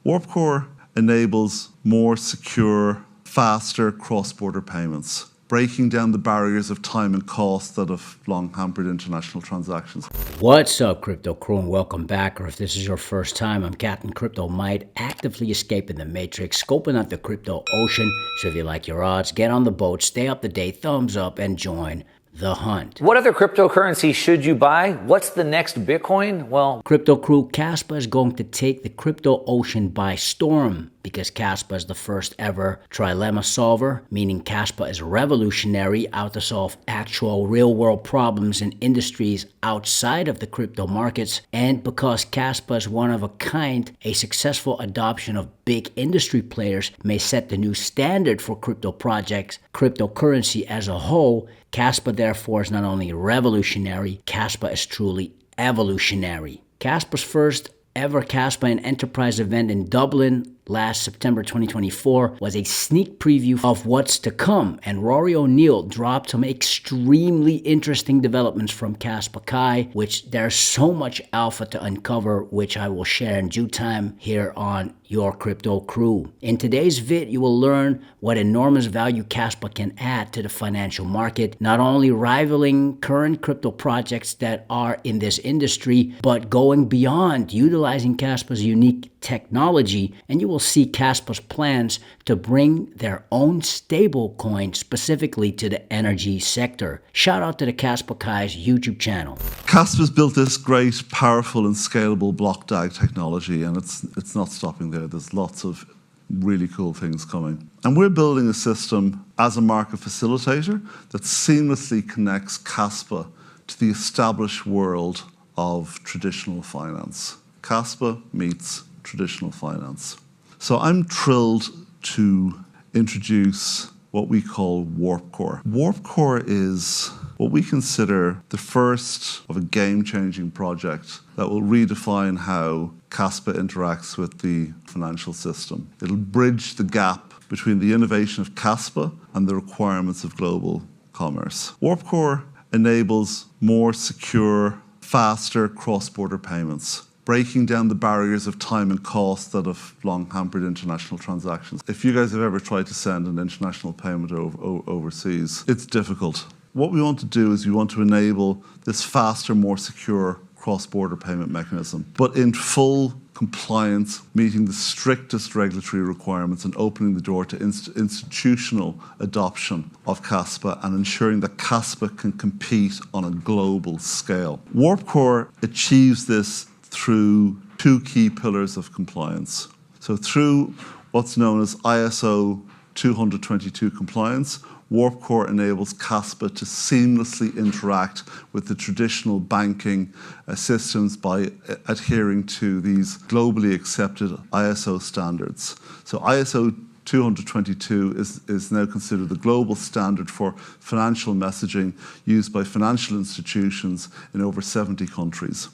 WarpCore enables more secure, faster cross-border payments, breaking down the barriers of time and cost that have long hampered international transactions. What's up, crypto crew, and welcome back. Or if this is your first time, I'm Captain Crypto Might, actively escaping the matrix, scoping out the crypto ocean. So if you like your odds, get on the boat, stay up to date, thumbs up, and join the hunt. What other cryptocurrency should you buy? What's the next Bitcoin? Well, crypto crew, Kaspa is going to take the crypto ocean by storm, because Kaspa is the first ever Trilemma Solver, meaning Kaspa is revolutionary, out to solve actual real-world problems in industries outside of the crypto markets. And because Kaspa is one of a kind, a successful adoption of big industry players may set the new standard for crypto projects, cryptocurrency as a whole. Kaspa therefore is not only revolutionary, Kaspa is truly evolutionary. Kaspa's first ever Kaspa and Enterprise event in Dublin last September 2024 was a sneak preview of what's to come, and Rory O'Neill dropped some extremely interesting developments from Kaspa Kii, which there's so much alpha to uncover, which I will share in due time here on Your Crypto Crew. In today's vid, you will learn what enormous value Kaspa can add to the financial market, not only rivaling current crypto projects that are in this industry, but going beyond, utilizing Kaspa's unique technology, and you will see Kaspa's plans to bring their own stablecoin specifically to the energy sector. Shout out to the Kaspa Kii's YouTube channel. Kaspa's built this great, powerful and scalable block DAG technology, and it's not stopping there. There's lots of really cool things coming. And we're building a system as a market facilitator that seamlessly connects Kaspa to the established world of traditional finance. Kaspa meets traditional finance. So I'm thrilled to introduce what we call WarpCore. WarpCore is what we consider the first of a game-changing project that will redefine how Kaspa interacts with the financial system. It'll bridge the gap between the innovation of Kaspa and the requirements of global commerce. WarpCore enables more secure, faster cross-border payments, breaking down the barriers of time and cost that have long hampered international transactions. If you guys have ever tried to send an international payment overseas, it's difficult. What we want to do is we want to enable this faster, more secure cross-border payment mechanism, but in full compliance, meeting the strictest regulatory requirements and opening the door to institutional adoption of Kaspa and ensuring that Kaspa can compete on a global scale. WarpCore achieves this through two key pillars of compliance. So through what's known as ISO 20022 compliance, WarpCore enables Kaspa to seamlessly interact with the traditional banking systems by adhering to these globally accepted ISO standards. So ISO 20022 is now considered the global standard for financial messaging used by financial institutions in over 70 countries.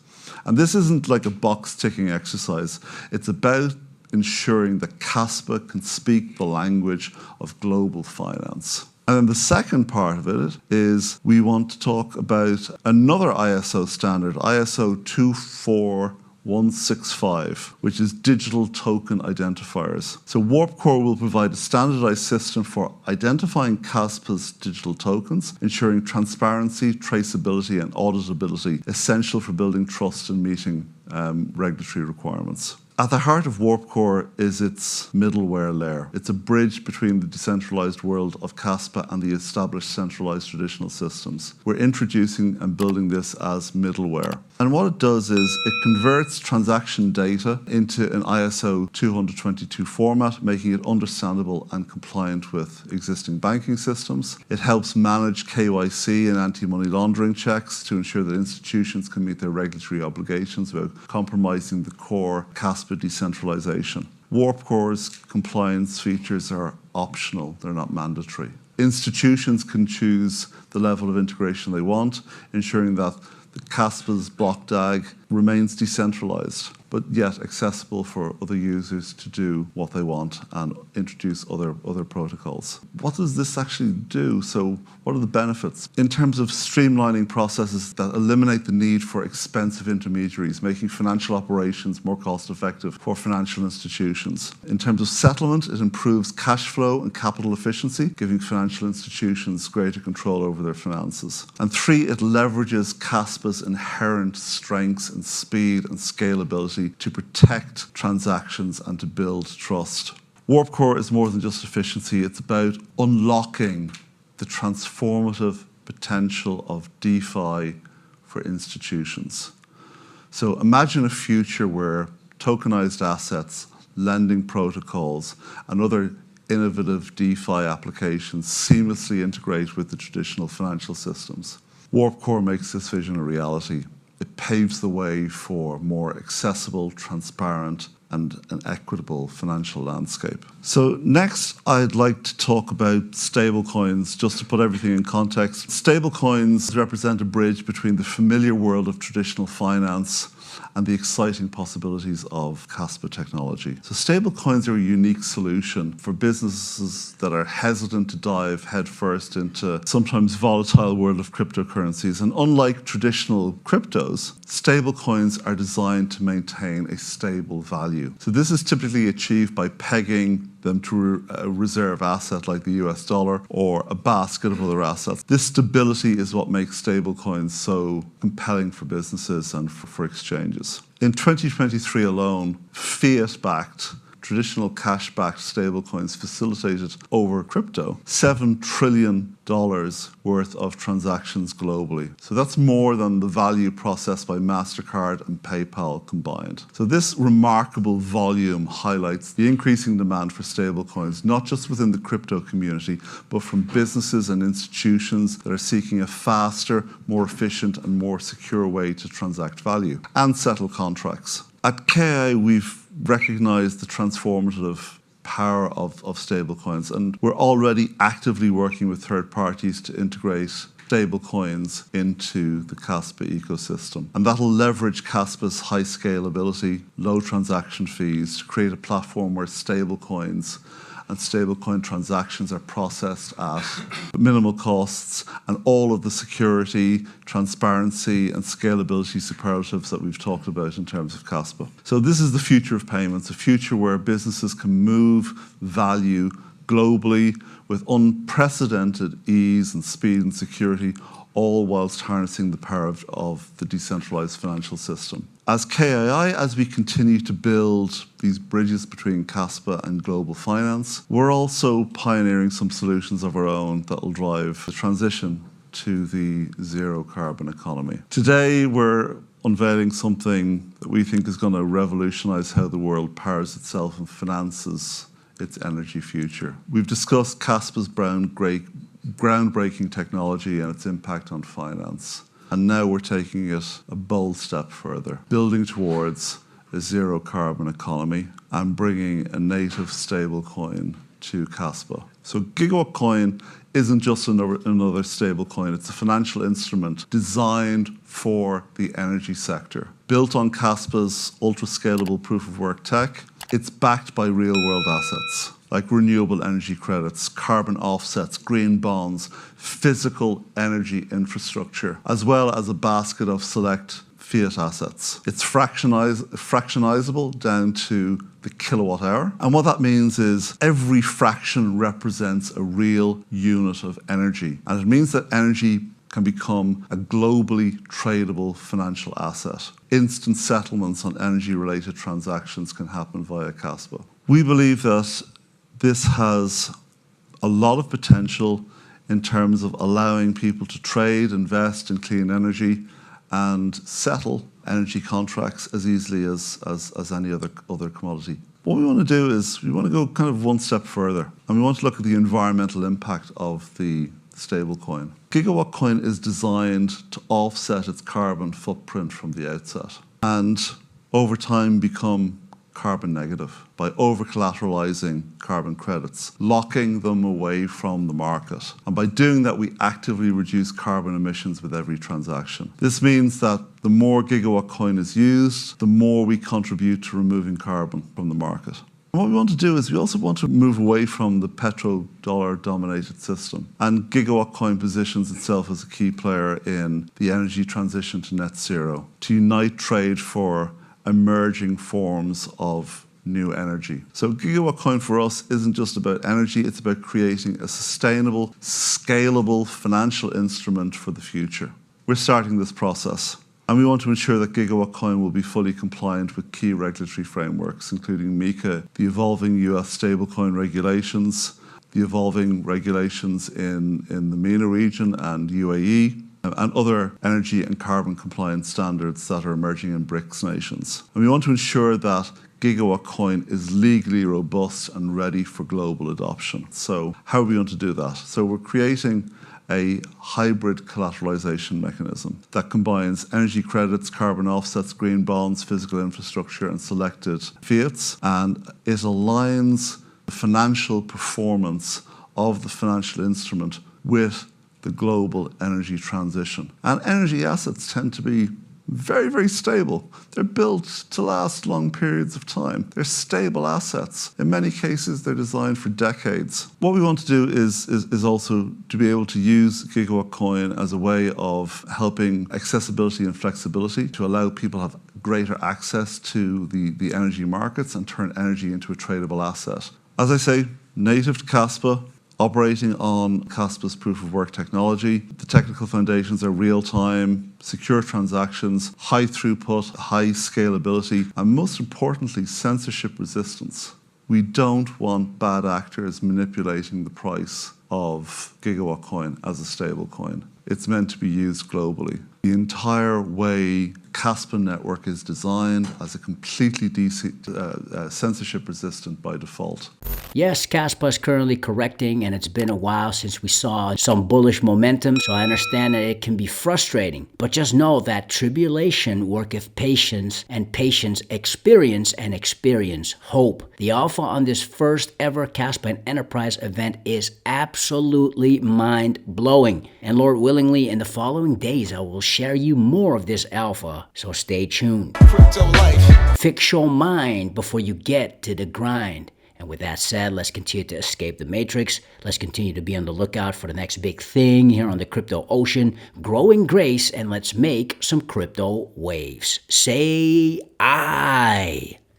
And this isn't like a box-ticking exercise. It's about ensuring that Kaspa can speak the language of global finance. And then the second part of it is we want to talk about another ISO standard, ISO 24165, which is digital token identifiers. So WarpCore will provide a standardized system for identifying Kaspa's digital tokens, ensuring transparency, traceability, and auditability, essential for building trust and meeting regulatory requirements. At the heart of WarpCore is its middleware layer. It's a bridge between the decentralized world of Kaspa and the established centralized traditional systems. We're introducing and building this as middleware. And what it does is it converts transaction data into an ISO 20022 format, making it understandable and compliant with existing banking systems. It helps manage KYC and anti-money laundering checks to ensure that institutions can meet their regulatory obligations without compromising the core Kaspa decentralization. WarpCore's compliance features are optional, they're not mandatory. Institutions can choose the level of integration they want, ensuring that the Kaspa's block DAG remains decentralized, but yet accessible for other users to do what they want and introduce other protocols. What does this actually do? So what are the benefits? In terms of streamlining processes that eliminate the need for expensive intermediaries, making financial operations more cost-effective for financial institutions. In terms of settlement, it improves cash flow and capital efficiency, giving financial institutions greater control over their finances. And 3, it leverages Kaspa's inherent strengths and speed and scalability to protect transactions and to build trust. WarpCore is more than just efficiency. It's about unlocking the transformative potential of DeFi for institutions. So imagine a future where tokenized assets, lending protocols, and other innovative DeFi applications seamlessly integrate with the traditional financial systems. WarpCore makes this vision a reality. It paves the way for more accessible, transparent, and an equitable financial landscape. So next, I'd like to talk about stablecoins, just to put everything in context. Stablecoins represent a bridge between the familiar world of traditional finance and the exciting possibilities of Kaspa technology. So stablecoins are a unique solution for businesses that are hesitant to dive headfirst into sometimes volatile world of cryptocurrencies. And unlike traditional cryptos, stablecoins are designed to maintain a stable value. So this is typically achieved by pegging them to a reserve asset like the US dollar or a basket of other assets. This stability is what makes stablecoins so compelling for businesses and for exchanges. In 2023 alone, fiat-backed, traditional cash-backed stablecoins facilitated over crypto $7 trillion worth of transactions globally. So that's more than the value processed by MasterCard and PayPal combined. So this remarkable volume highlights the increasing demand for stablecoins, not just within the crypto community, but from businesses and institutions that are seeking a faster, more efficient, and more secure way to transact value and settle contracts. At KI, we've recognized the transformative power of stablecoins, and we're already actively working with third parties to integrate stablecoins into the Kaspa ecosystem. And that'll leverage Kaspa's high scalability, low transaction fees to create a platform where stablecoins and stablecoin transactions are processed at minimal costs and all of the security, transparency, and scalability superlatives that we've talked about in terms of Kaspa. So this is the future of payments, a future where businesses can move value globally with unprecedented ease and speed and security, all whilst harnessing the power of the decentralized financial system. As KII, as we continue to build these bridges between Kaspa and global finance, we're also pioneering some solutions of our own that will drive the transition to the zero carbon economy. Today, we're unveiling something that we think is going to revolutionize how the world powers itself and finances its energy future. We've discussed Kaspa's groundbreaking technology and its impact on finance. And now we're taking it a bold step further, building towards a zero carbon economy and bringing a native stablecoin to Kaspa. So GigaWatt Coin isn't just another stablecoin, it's a financial instrument designed for the energy sector. Built on Kaspa's ultra-scalable proof-of-work tech, it's backed by real-world assets like renewable energy credits, carbon offsets, green bonds, physical energy infrastructure, as well as a basket of select fiat assets. It's fractionizable down to the kilowatt hour. And what that means is every fraction represents a real unit of energy. And it means that energy can become a globally tradable financial asset. Instant settlements on energy-related transactions can happen via Kaspa. We believe that this has a lot of potential in terms of allowing people to trade, invest in clean energy, and settle energy contracts as easily as any other commodity. What we want to do is we want to go kind of one step further, and we want to look at the environmental impact of the stablecoin. GigaWatt Coin is designed to offset its carbon footprint from the outset and over time become carbon negative by over-collateralizing carbon credits, locking them away from the market. And by doing that, we actively reduce carbon emissions with every transaction. This means that the more GigaWatt coin is used, the more we contribute to removing carbon from the market. And what we want to do is we also want to move away from the petrodollar dominated system. And GigaWatt coin positions itself as a key player in the energy transition to net zero, to unite trade for emerging forms of new energy. So GigaWatt coin for us isn't just about energy, it's about creating a sustainable, scalable financial instrument for the future. We're starting this process, and we want to ensure that GigaWatt coin will be fully compliant with key regulatory frameworks, including MiCA, the evolving US stablecoin regulations, the evolving regulations in the MENA region and UAE, and other energy and carbon compliance standards that are emerging in BRICS nations. And we want to ensure that GigaWatt coin is legally robust and ready for global adoption. So how are we going to do that? So we're creating a hybrid collateralization mechanism that combines energy credits, carbon offsets, green bonds, physical infrastructure, and selected fiats, and it aligns the financial performance of the financial instrument with the global energy transition. And energy assets tend to be very, very stable. They're built to last long periods of time. They're stable assets. In many cases, they're designed for decades. What we want to do is also to be able to use GigaWatt coin as a way of helping accessibility and flexibility to allow people to have greater access to the energy markets and turn energy into a tradable asset. As I say, native to Kaspa, operating on Kaspa's proof-of-work technology. The technical foundations are real-time, secure transactions, high throughput, high scalability, and most importantly, censorship resistance. We don't want bad actors manipulating the price of GigaWatt coin as a stable coin. It's meant to be used globally. The entire way Kaspa network is designed as a completely censorship resistant by default. Yes, Kaspa is currently correcting, and it's been a while since we saw some bullish momentum, so I understand that it can be frustrating. But just know that tribulation worketh patience, and patience experience, and experience hope. The alpha on this first ever Kaspa and Enterprise event is absolutely mind-blowing. And Lord willingly, in the following days, I will share you more of this alpha, so stay tuned. Crypto life. Fix your mind before you get to the grind. And with that said, let's continue to escape the matrix. Let's continue to be on the lookout for the next big thing here on the crypto ocean. Grow in grace, and let's make some crypto waves. Say aye.